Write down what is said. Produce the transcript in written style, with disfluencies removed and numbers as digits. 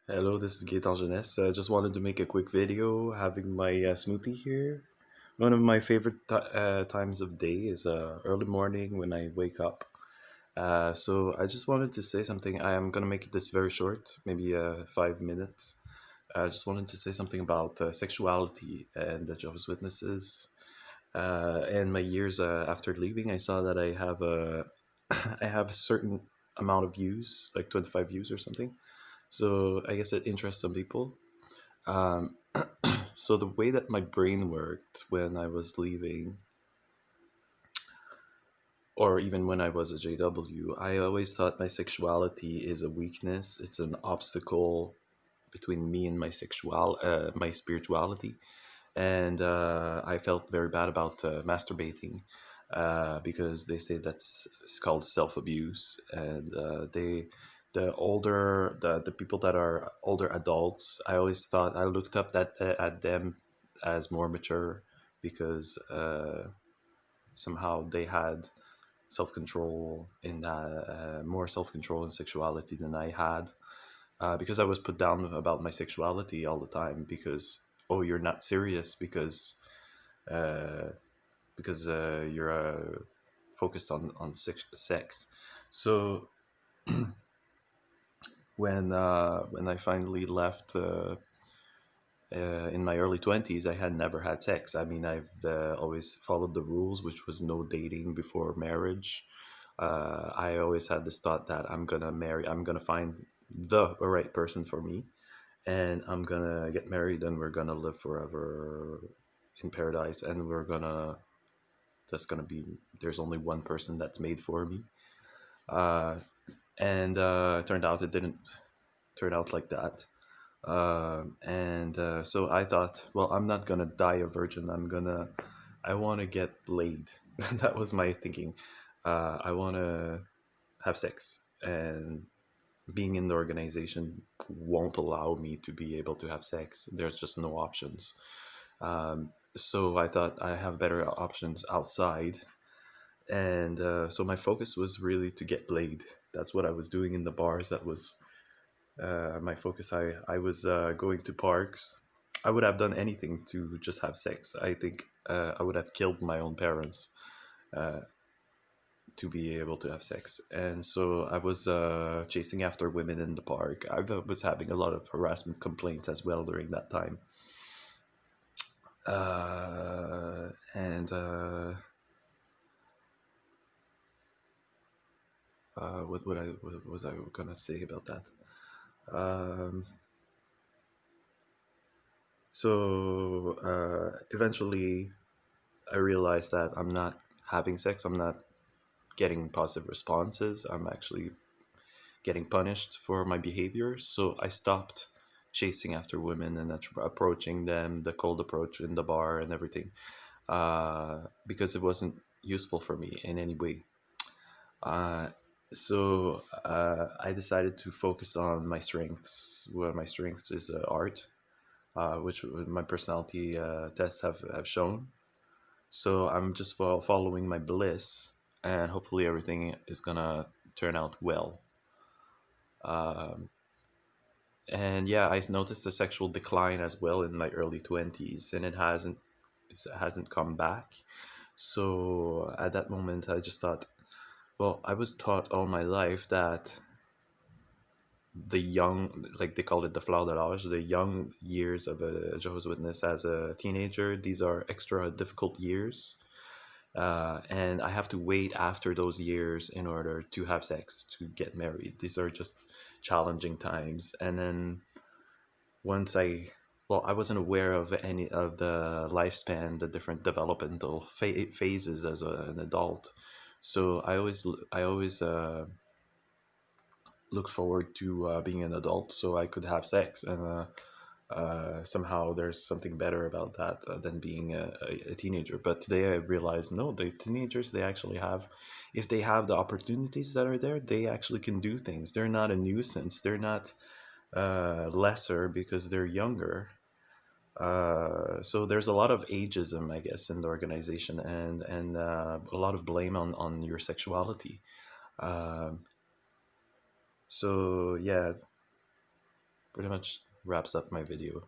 Hello, this is Gaetan Jeunesse. I just wanted to make a quick video having my smoothie here. One of my favorite times of day is early morning when I wake up. So I just wanted to say something. I am gonna make this very short, maybe 5 minutes. I just wanted to say something about sexuality and the Jehovah's Witnesses. And my years after leaving, I saw that I have a I have a certain amount of views, like 25 views or something. So I guess it interests some people. Um, so the way that my brain worked when I was leaving, or even when I was a JW, I always thought my sexuality is a weakness. It's an obstacle between me and my spirituality, and I felt very bad about masturbating because they say it's called self abuse, and the people that are older adults, I always thought I looked up that at them as more mature because somehow they had self control in that more self control in sexuality than I had because I was put down about my sexuality all the time because oh you're not serious uh, because you're focused on sex. So when I finally left in my early 20s, I had never had sex. I mean, I've always followed the rules, which was no dating before marriage. I always had this thought that I'm gonna find the right person for me, and I'm gonna get married, and we're gonna live forever in paradise, and that's gonna be, there's only one person that's made for me. Uh, and it turned out it didn't turn out like that. And So I thought, well, I'm not gonna die a virgin. I want to get laid. That was my thinking. I want to have sex, and being in the organization won't allow me to be able to have sex. There's just no options. So I thought I have better options outside, and so my focus was really to get laid. That's what I was doing in the bars. That was my focus. I was going to parks. I would have done anything to just have sex. I think I would have killed my own parents uh, to be able to have sex. And so I was chasing after women in the park. Was having a lot of harassment complaints as well during that time. And what was I gonna say about that? Um, Eventually, I realized that I'm not having sex. I'm not getting positive responses. I'm actually getting punished for my behavior. So I stopped chasing after women and approaching them, the cold approach in the bar and everything, because it wasn't useful for me in any way. Uh, I decided to focus on my strengths. Well, my strengths is art, which my personality tests have shown. So I'm just following my bliss, and hopefully everything is gonna turn out well. Um, and yeah, I noticed a sexual decline as well in my early 20s, and it hasn't come back. So at that moment, I just thought, well, I was taught all my life that the young, like they call it the fleur de l'âge, the young years of a Jehovah's Witness as a teenager, these are extra difficult years, and I have to wait after those years in order to have sex, to get married. These are just challenging times. And then once I wasn't aware of any of the lifespan, the different developmental phases as an adult. So I always look forward to being an adult so I could have sex, and somehow there's something better about that than being a teenager. But today I realize, no, the teenagers, they actually have, if they have the opportunities that are there, they actually can do things. They're not a nuisance. They're not lesser because they're younger. So there's a lot of ageism, I guess, in the organization, and a lot of blame on your sexuality. Um so yeah, pretty much wraps up my video.